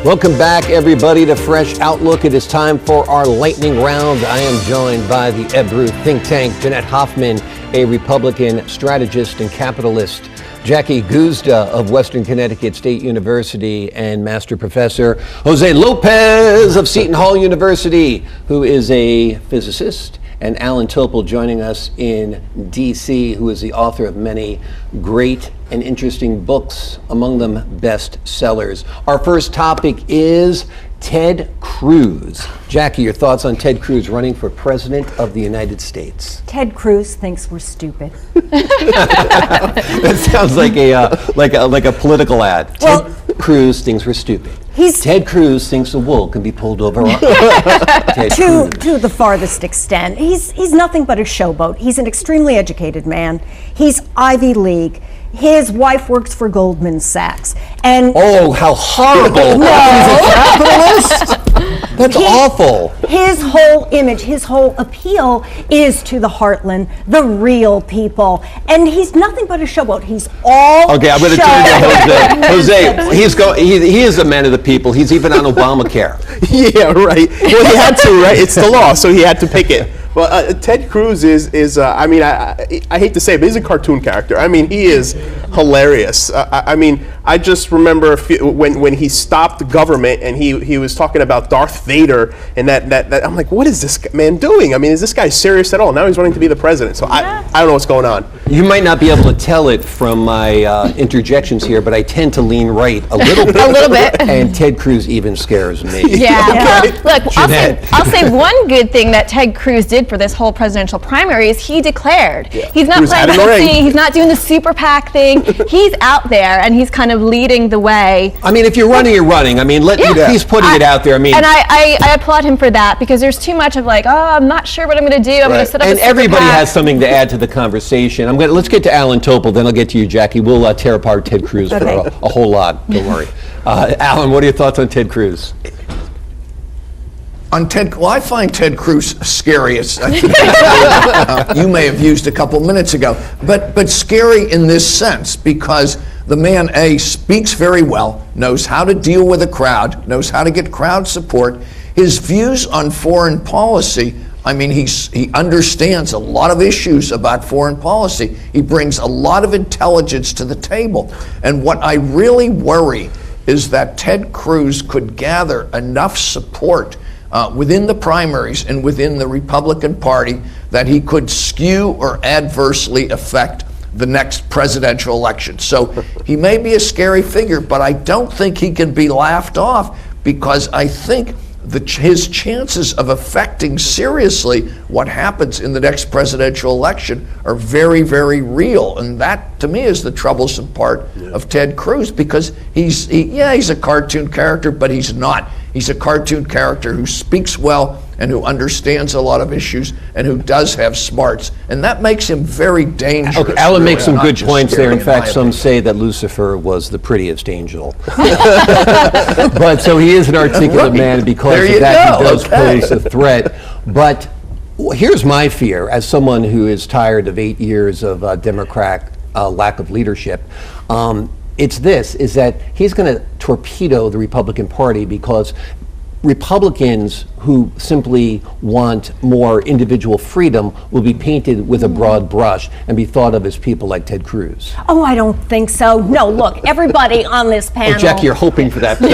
Welcome back, everybody, to Fresh Outlook. It is time for our lightning round. I am joined by the Ebru think tank, Jeanette Hoffman, a Republican strategist and capitalist, Jackie Guzda of Western Connecticut State University, and Master Professor Jose Lopez of Seton Hall University, who is a physicist, and Allan Topol joining us in D.C., who is the author of many great and interesting books, among them bestsellers. Our first topic is Ted Cruz. Jackie, your thoughts on Ted Cruz running for President of the United States? Ted Cruz thinks we're stupid. That sounds like a political ad. Well, Ted Cruz thinks we're stupid. Ted Cruz thinks a wool can be pulled over. To the farthest extent. He's nothing but a showboat. He's an extremely educated man. He's Ivy League. His wife works for Goldman Sachs. And oh, how horrible! No. He's a capitalist? That's awful. His whole image, his whole appeal is to the heartland, the real people. And he's nothing but a showboat. He's all okay, I'm going to turn to Jose. He is a man of the people. He's even on Obamacare. Yeah, right. Well, he had to, right? It's the law, so he had to pick it. Well, Ted Cruz is I mean, I hate to say it, but he's a cartoon character. I mean, he is hilarious. I mean, I just remember when he stopped government and he was talking about Darth Vader and that I'm like, what is this man doing? I mean, is this guy serious at all? Now he's running to be the president. So I don't know what's going on. You might not be able to tell it from my interjections here, but I tend to lean right a little bit. A little bit. And Ted Cruz even scares me. Yeah. Okay. Well, look, I'll say one good thing that Ted Cruz did for this whole presidential primary is he declared. Yeah. He's not playing hooky, he's not doing the super PAC thing. He's out there and he's kind of leading the way. I mean, if you're running, you're running. I mean, he's putting it out there. I mean, and I applaud him for that, because there's too much of like, oh, I'm not sure what I'm going to do. I'm going to set up a super everybody PAC. has something to add to the conversation. Let's get to Allan Topol, then I'll get to you, Jackie. We'll tear apart Ted Cruz for a whole lot. Don't worry. Allan, what are your thoughts on Ted Cruz? Well, I find Ted Cruz scary. As you may have used a couple minutes ago, but scary in this sense because the man speaks very well, knows how to deal with a crowd, knows how to get crowd support. His views on foreign policy, I mean, he understands a lot of issues about foreign policy. He brings a lot of intelligence to the table, and what I really worry is that Ted Cruz could gather enough support within the primaries and within the Republican Party that he could skew or adversely affect the next presidential election. So he may be a scary figure, but I don't think he can be laughed off, because I think his chances of affecting seriously what happens in the next presidential election are very, very real. And that, to me, is the troublesome part of Ted Cruz, because he's a cartoon character, but he's not. He's a cartoon character who speaks well and who understands a lot of issues and who does have smarts. And that makes him very dangerous. Okay, Allan makes some good points there. In fact, some say that Lucifer was the prettiest angel. But so he is an articulate man, and because of that, he does pose a threat. But here's my fear, as someone who is tired of 8 years of Democrat lack of leadership. Is that he's going to torpedo the Republican Party, because Republicans who simply want more individual freedom will be painted with a broad brush and be thought of as people like Ted Cruz. Oh, I don't think so. No, look, everybody on this panel. Oh, Jackie, you're hoping for that. No.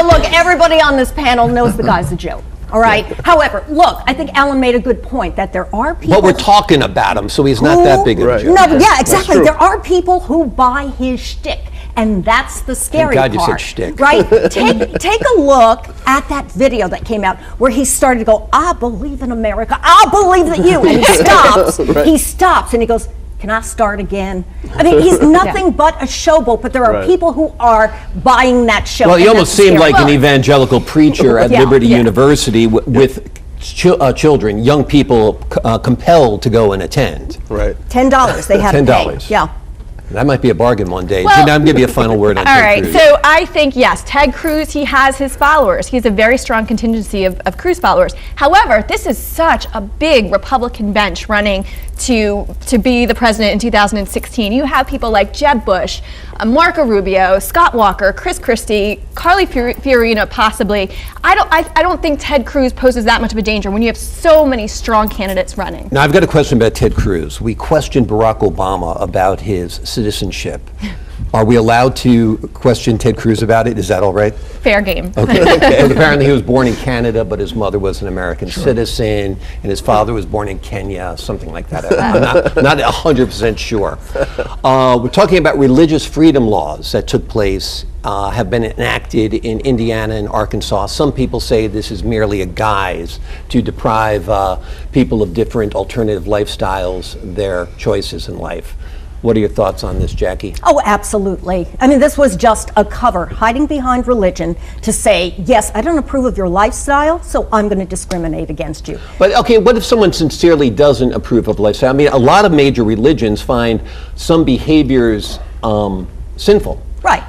Look, everybody on this panel knows the guy's a joke. All right. However, look, I think Allan made a good point that there are people. But we're talking about him, so he's not that big of a joke. No, yeah, exactly. There are people who buy his shtick, and that's the scary part. Thank God you said shtick. Right? Take a look at that video that came out where he started to go, I believe in America, I believe that you, and he stops. He stops and he goes, can I start again? I mean, he's nothing but a showboat, but there are people who are buying that show. Well, he almost seemed like an evangelical preacher at Liberty University with children, young people compelled to go and attend. Right. $10 they had to pay. $10. Yeah. That might be a bargain one day. Well, Now I'm going to give you a final word on all Ted right, Cruz. so I think, yes, Ted Cruz, he has his followers. He has a very strong contingency of Cruz followers. However, this is such a big Republican bench running to be the president in 2016. You have people like Jeb Bush, Marco Rubio, Scott Walker, Chris Christie, Carly Fiorina, possibly. I don't think Ted Cruz poses that much of a danger when you have so many strong candidates running. Now, I've got a question about Ted Cruz. We questioned Barack Obama about his citizenship. Are we allowed to question Ted Cruz about it? Is that all right? Fair game. Okay. So apparently he was born in Canada, but his mother was an American citizen, and his father was born in Kenya, something like that. I'm not 100% sure. We're talking about religious freedom laws that took place, have been enacted in Indiana and Arkansas. Some people say this is merely a guise to deprive people of different alternative lifestyles their choices in life. What are your thoughts on this, Jackie? Oh, absolutely. I mean, this was just a cover, hiding behind religion to say, yes, I don't approve of your lifestyle, so I'm going to discriminate against you. But okay, what if someone sincerely doesn't approve of lifestyle? I mean, a lot of major religions find some behaviors sinful. Right.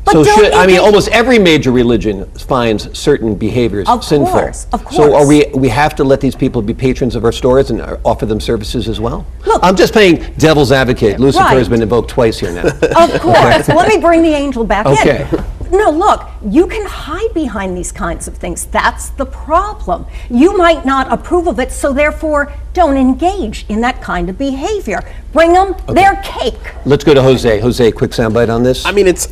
But So don't you think- almost every major religion finds certain behaviors Of sinful. course, of So are course. we have to let these people be patrons of our stores and offer them services as well? Look- I'm just playing devil's advocate. Lucifer Right. has been invoked twice here now. Of course. Let me bring the angel back Okay. in. No, look, you can hide behind these kinds of things. That's the problem. You might not approve of it, so therefore don't engage in that kind of behavior. Bring them their cake. Let's go to Jose. Jose, quick soundbite on this. I mean, it's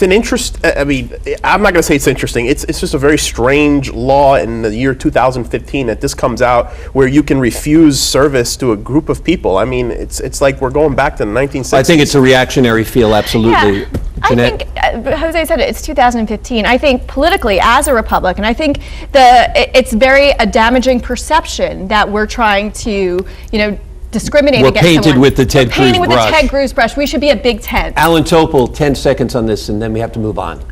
an interest. I mean, I'm not going to say it's interesting. It's just a very strange law in the year 2015 that this comes out where you can refuse service to a group of people. I mean, it's like we're going back to the 1960s. I think it's a reactionary feel, absolutely. Yeah. Jeanette? I think, Jose said it, it's 2015. I think politically, as a Republican, I think it's very a damaging perception that we're trying to, discriminate We're against painted someone. with the Ted We're painting Cruz with brush. the Ted Cruz brush. We should be a big tent. Allan Topol, 10 seconds on this, and then we have to move on.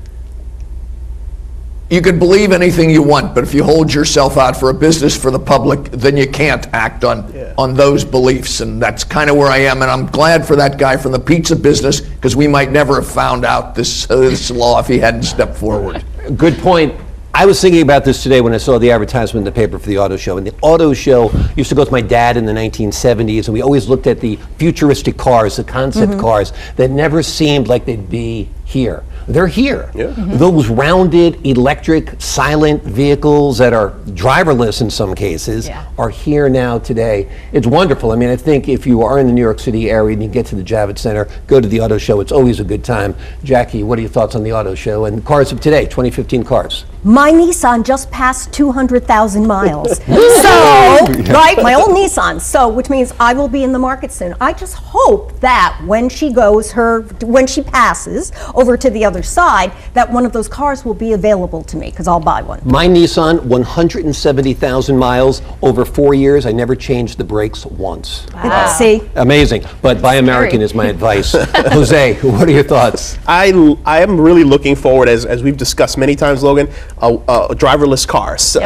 You can believe anything you want, but if you hold yourself out for a business for the public, then you can't act on those beliefs. And that's kind of where I am. And I'm glad for that guy from the pizza business, because we might never have found out this law if he hadn't stepped forward. Good point. I was thinking about this today when I saw the advertisement in the paper for the auto show. And the auto show used to go with my dad in the 1970s, and we always looked at the futuristic cars, the concept cars that never seemed like they'd be here. They're here. Yeah. Those rounded, electric, silent vehicles that are driverless in some cases are here now today. It's wonderful. I mean, I think if you are in the New York City area and you get to the Javits Center, go to the auto show. It's always a good time. Jackie, what are your thoughts on the auto show and cars of today, 2015 cars? My Nissan just passed 200,000 miles. Right, my old Nissan. So, which means I will be in the market soon. I just hope that when she passes over to the other side, that one of those cars will be available to me, because I'll buy one. My Nissan, 170,000 miles over 4 years. I never changed the brakes once. Wow. See? Amazing. But buy American is my advice. Jose, what are your thoughts? I am really looking forward, as we've discussed many times, Logan, driverless cars.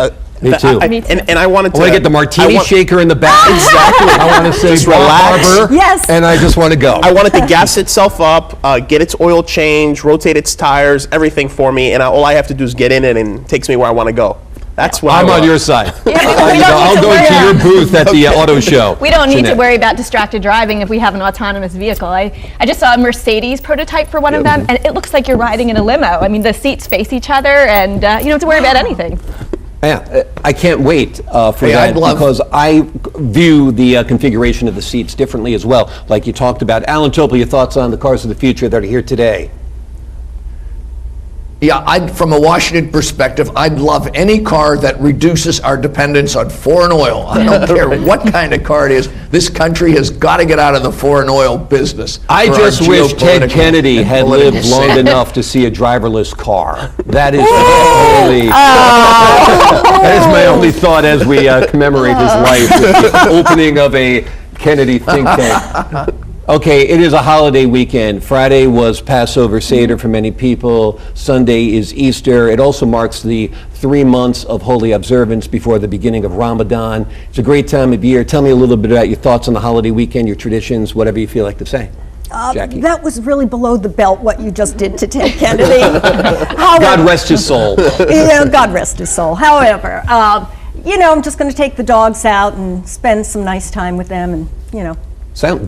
Me too. And I wanted to. I want to get the martini shaker in the back. Exactly. I want to say Just relax. Harbor, Yes. and I just want to go. I want it to gas itself up, get its oil changed, rotate its tires, everything for me, and all I have to do is get in it, and it takes me where I want to go. That's what I'm on your side. I'll I'll go to your booth at the auto show. We don't need to Jeanette. worry about distracted driving if we have an autonomous vehicle. I just saw a Mercedes prototype for one of them, and it looks like you're riding in a limo. I mean, the seats face each other, and you don't have to worry about anything. Yeah, I can't wait for that, because I view the configuration of the seats differently as well. Like you talked about. Allan Topol, your thoughts on the cars of the future that are here today? Yeah, from a Washington perspective, I'd love any car that reduces our dependence on foreign oil. I don't care what kind of car it is. This country has got to get out of the foreign oil business. I just wish Ted Kennedy had lived long enough to see a driverless car. That is that is my only thought as we commemorate his life with the opening of a Kennedy think tank. Okay, it is a holiday weekend. Friday was Passover Seder for many people. Sunday is Easter. It also marks the 3 months of holy observance before the beginning of Ramadan. It's a great time of year. Tell me a little bit about your thoughts on the holiday weekend, your traditions, whatever you feel like to say. Jackie? That was really below the belt what you just did to Ted Kennedy. God rest his soul. Yeah, God rest his soul. However, I'm just going to take the dogs out and spend some nice time with them, and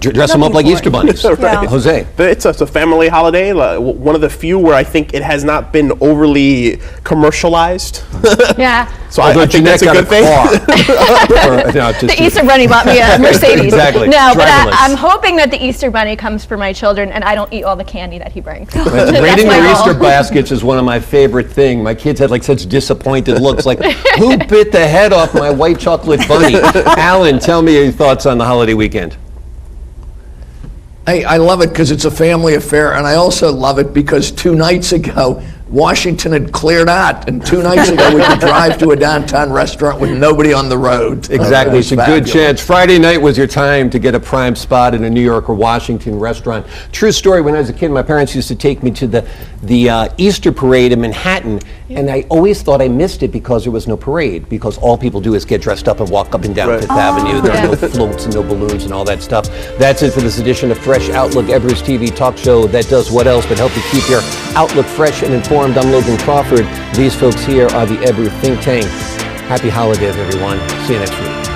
Dress them up like Easter bunnies. Yeah. Jose? It's a family holiday, one of the few where I think it has not been overly commercialized. Yeah. So I think that's a good thing. The Easter Bunny bought me a Mercedes. Exactly. No, but Driverless. I'm hoping that the Easter Bunny comes for my children and I don't eat all the candy that he brings. Raiding my their goal. Easter baskets is one of my favorite things. My kids had like such disappointed looks, like, who bit the head off my white chocolate bunny? Allan, tell me your thoughts on the holiday weekend. Hey, I love it because it's a family affair, and I also love it because 2 nights ago, Washington had cleared out, and 2 nights ago we could drive to a downtown restaurant with nobody on the road. Exactly, it's a good fabulous. chance. Friday night was your time to get a prime spot in a New York or Washington restaurant. True story, when I was a kid, my parents used to take me to the Easter parade in Manhattan, and I always thought I missed it because there was no parade, because all people do is get dressed up and walk up and down Fifth Avenue. There are no floats and no balloons and all that stuff. That's it for this edition of Fresh Outlook, Ebru-TV talk show that does what else but help you keep your outlook fresh and informed. I'm Logan Crawford. These folks here are the Ebru Think Tank. Happy holidays, everyone. See you next week.